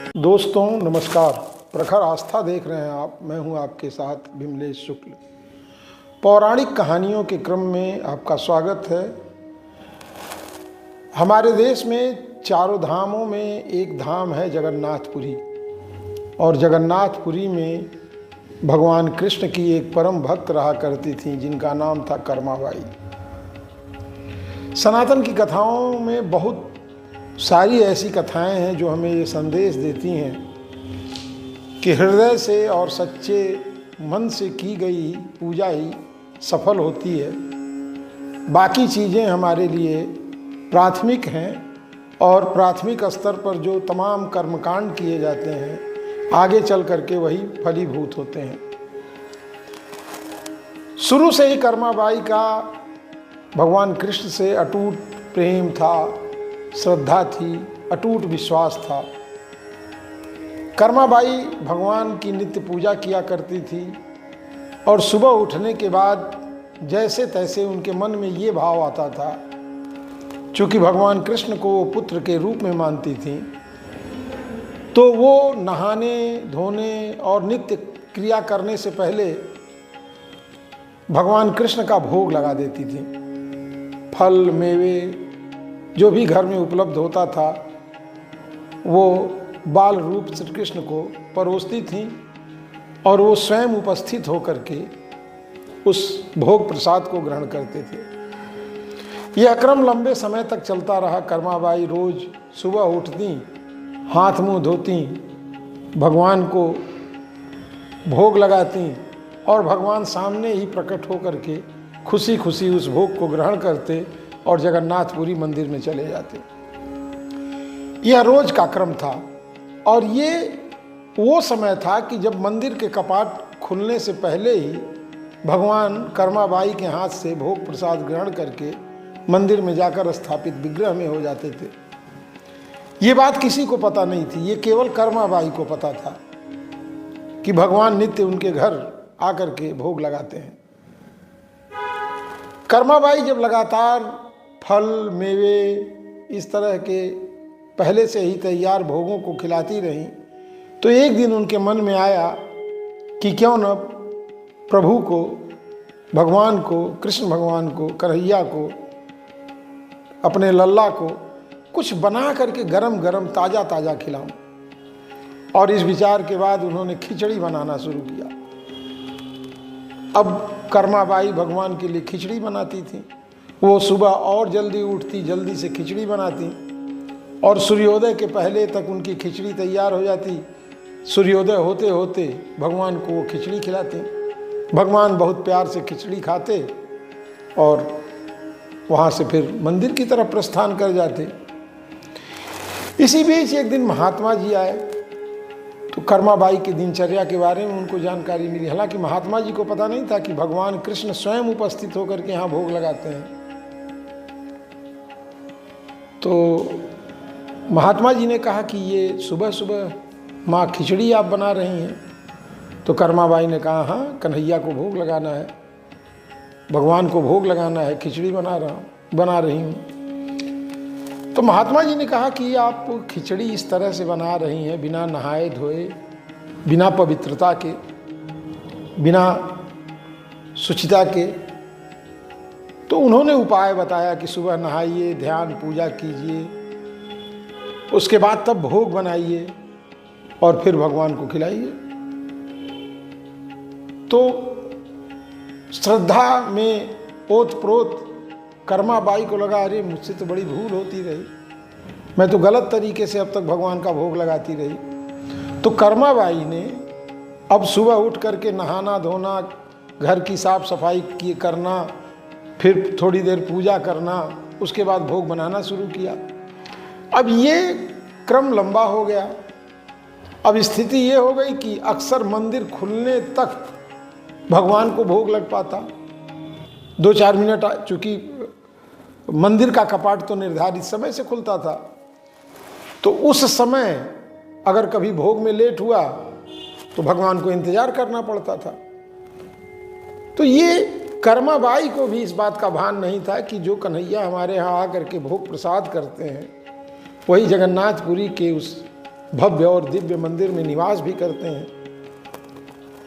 दोस्तों नमस्कार, प्रखर आस्था देख रहे हैं आप। मैं हूं आपके साथ विमलेश शुक्ल। पौराणिक कहानियों के क्रम में आपका स्वागत है। हमारे देश में चारों धामों में एक धाम है जगन्नाथपुरी, और जगन्नाथपुरी में भगवान कृष्ण की एक परम भक्त रहा करती थी जिनका नाम था कर्माबाई। सनातन की कथाओं में बहुत सारी ऐसी कथाएं हैं जो हमें ये संदेश देती हैं कि हृदय से और सच्चे मन से की गई पूजा ही सफल होती है। बाकी चीज़ें हमारे लिए प्राथमिक हैं, और प्राथमिक स्तर पर जो तमाम कर्मकांड किए जाते हैं आगे चल करके वही फलीभूत होते हैं। शुरू से ही कर्माबाई का भगवान कृष्ण से अटूट प्रेम था, श्रद्धा थी, अटूट विश्वास था। कर्माबाई भगवान की नित्य पूजा किया करती थी, और सुबह उठने के बाद जैसे तैसे उनके मन में ये भाव आता था, चूँकि भगवान कृष्ण को वो पुत्र के रूप में मानती थी, तो वो नहाने धोने और नित्य क्रिया करने से पहले भगवान कृष्ण का भोग लगा देती थी। फल मेवे जो भी घर में उपलब्ध होता था वो बाल रूप श्री कृष्ण को परोसती थीं, और वो स्वयं उपस्थित होकर के उस भोग प्रसाद को ग्रहण करते थे। यह क्रम लंबे समय तक चलता रहा। कर्माबाई रोज सुबह उठती, हाथ मुंह धोती, भगवान को भोग लगाती, और भगवान सामने ही प्रकट होकर के खुशी खुशी उस भोग को ग्रहण करते और जगन्नाथपुरी मंदिर में चले जाते। यह रोज का क्रम था, और ये वो समय था कि जब मंदिर के कपाट खुलने से पहले ही भगवान कर्माबाई के हाथ से भोग प्रसाद ग्रहण करके मंदिर में जाकर स्थापित विग्रह में हो जाते थे। ये बात किसी को पता नहीं थी, ये केवल कर्माबाई को पता था कि भगवान नित्य उनके घर आकर के भोग लगाते हैं। कर्माबाई जब लगातार फल मेवे इस तरह के पहले से ही तैयार भोगों को खिलाती रहीं, तो एक दिन उनके मन में आया कि क्यों न प्रभु को, भगवान को, कृष्ण भगवान को, कन्हैया को, अपने लल्ला को कुछ बना करके गरम गरम ताज़ा ताज़ा खिलाऊं। और इस विचार के बाद उन्होंने खिचड़ी बनाना शुरू किया। अब कर्माबाई भगवान के लिए खिचड़ी बनाती थी। वो सुबह और जल्दी उठती, जल्दी से खिचड़ी बनाती, और सूर्योदय के पहले तक उनकी खिचड़ी तैयार हो जाती। सूर्योदय होते होते भगवान को वो खिचड़ी खिलाती। भगवान बहुत प्यार से खिचड़ी खाते और वहाँ से फिर मंदिर की तरफ प्रस्थान कर जाते। इसी बीच एक दिन महात्मा जी आए, तो कर्माबाई की दिनचर्या के बारे में उनको जानकारी मिली। हालांकि महात्मा जी को पता नहीं था कि भगवान कृष्ण स्वयं उपस्थित होकर के यहाँ भोग लगाते हैं। तो महात्मा जी ने कहा कि ये सुबह सुबह माँ खिचड़ी आप बना रही हैं। तो कर्माबाई ने कहा, हाँ, कन्हैया को भोग लगाना है, भगवान को भोग लगाना है, खिचड़ी बना रही हूँ। तो महात्मा जी ने कहा कि आप खिचड़ी इस तरह से बना रही हैं, बिना नहाए धोए, बिना पवित्रता के, बिना शुचिता के। तो उन्होंने उपाय बताया कि सुबह नहाइए, ध्यान पूजा कीजिए, उसके बाद तब भोग बनाइए और फिर भगवान को खिलाइए। तो श्रद्धा में ओतप्रोत कर्माबाई को लगा, अरे मुझसे तो बड़ी भूल होती रही, मैं तो गलत तरीके से अब तक भगवान का भोग लगाती रही। तो कर्माबाई ने अब सुबह उठ करके नहाना धोना, घर की साफ सफाई करना, फिर थोड़ी देर पूजा करना, उसके बाद भोग बनाना शुरू किया। अब ये क्रम लंबा हो गया। अब स्थिति ये हो गई कि अक्सर मंदिर खुलने तक भगवान को भोग लग पाता। 2-4 मिनट, चूँकि मंदिर का कपाट तो निर्धारित समय से खुलता था, तो उस समय अगर कभी भोग में लेट हुआ तो भगवान को इंतजार करना पड़ता था। तो ये कर्माबाई को भी इस बात का भान नहीं था कि जो कन्हैया हमारे यहाँ आकर के भोग प्रसाद करते हैं वही जगन्नाथपुरी के उस भव्य और दिव्य मंदिर में निवास भी करते हैं।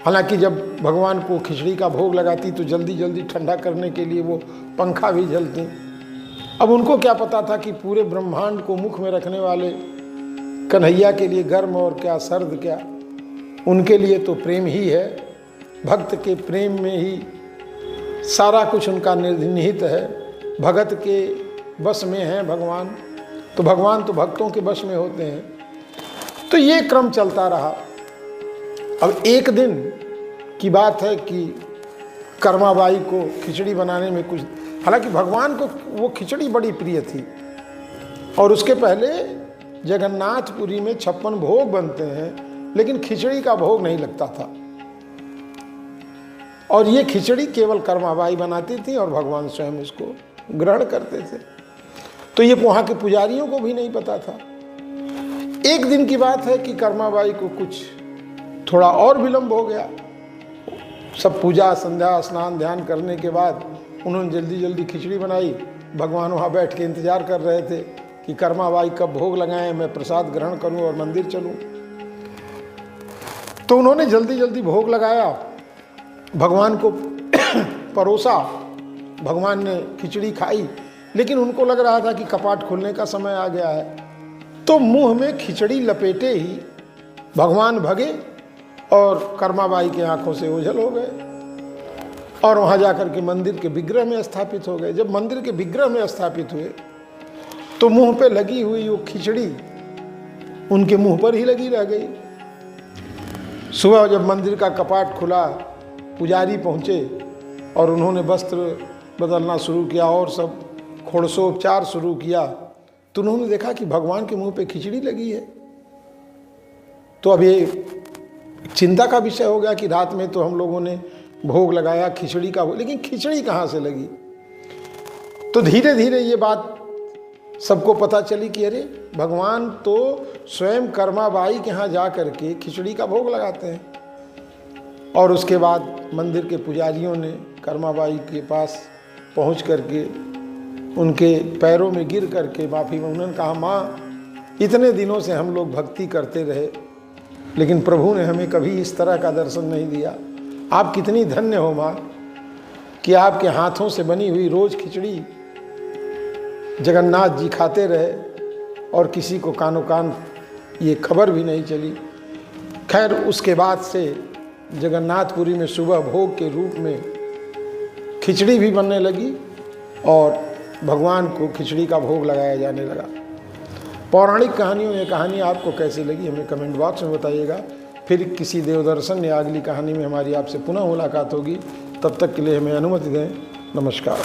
हालांकि जब भगवान को खिचड़ी का भोग लगाती तो जल्दी जल्दी ठंडा करने के लिए वो पंखा भी जलती। अब उनको क्या पता था कि पूरे ब्रह्मांड को मुख में रखने वाले कन्हैया के लिए गर्म और क्या सर्द क्या, उनके लिए तो प्रेम ही है। भक्त के प्रेम में ही सारा कुछ उनका निहित है। भगत के बस में है भगवान, तो भगवान तो भक्तों के बस में होते हैं। तो ये क्रम चलता रहा। अब एक दिन की बात है कि कर्माबाई को खिचड़ी बनाने में कुछ, हालांकि भगवान को वो खिचड़ी बड़ी प्रिय थी और उसके पहले जगन्नाथपुरी में 56 भोग बनते हैं, लेकिन खिचड़ी का भोग नहीं लगता था। और ये खिचड़ी केवल कर्माबाई बनाती थी और भगवान स्वयं इसको ग्रहण करते थे। तो ये वहाँ के पुजारियों को भी नहीं पता था। एक दिन की बात है कि कर्माबाई को कुछ थोड़ा और विलंब हो गया। सब पूजा संध्या स्नान ध्यान करने के बाद उन्होंने जल्दी जल्दी खिचड़ी बनाई। भगवान वहाँ बैठ के इंतजार कर रहे थे कि कर्माबाई कब भोग लगाएं, मैं प्रसाद ग्रहण करूं और मंदिर चलूं। तो उन्होंने जल्दी जल्दी भोग लगाया, भगवान को परोसा। भगवान ने खिचड़ी खाई, लेकिन उनको लग रहा था कि कपाट खुलने का समय आ गया है। तो मुंह में खिचड़ी लपेटे ही भगवान भगे और कर्माबाई के आंखों से ओझल हो गए और वहां जाकर के मंदिर के विग्रह में स्थापित हो गए। जब मंदिर के विग्रह में स्थापित हुए तो मुंह पे लगी हुई वो खिचड़ी उनके मुंह पर ही लगी रह गई। सुबह जब मंदिर का कपाट खुला, पुजारी पहुंचे और उन्होंने वस्त्र बदलना शुरू किया और सब खोड़सोपचार शुरू किया, तो उन्होंने देखा कि भगवान के मुंह पे खिचड़ी लगी है। तो अब ये चिंता का विषय हो गया कि रात में तो हम लोगों ने भोग लगाया खिचड़ी का, लेकिन खिचड़ी कहाँ से लगी। तो धीरे धीरे ये बात सबको पता चली कि अरे भगवान तो स्वयं कर्माबाई के यहाँ जा करके खिचड़ी का भोग लगाते हैं। और उसके बाद मंदिर के पुजारियों ने कर्माबाई के पास पहुँच करके उनके पैरों में गिर करके माफ़ी में उन्होंने कहा, माँ इतने दिनों से हम लोग भक्ति करते रहे, लेकिन प्रभु ने हमें कभी इस तरह का दर्शन नहीं दिया। आप कितनी धन्य हो माँ कि आपके हाथों से बनी हुई रोज खिचड़ी जगन्नाथ जी खाते रहे और किसी को कानो कान ये खबर भी नहीं चली। खैर उसके बाद से जगन्नाथपुरी में सुबह भोग के रूप में खिचड़ी भी बनने लगी और भगवान को खिचड़ी का भोग लगाया जाने लगा। पौराणिक कहानियों में कहानी आपको कैसी लगी हमें कमेंट बॉक्स में बताइएगा। फिर किसी देवदर्शन या अगली कहानी में हमारी आपसे पुनः मुलाकात होगी। तब तक के लिए हमें अनुमति दें। नमस्कार।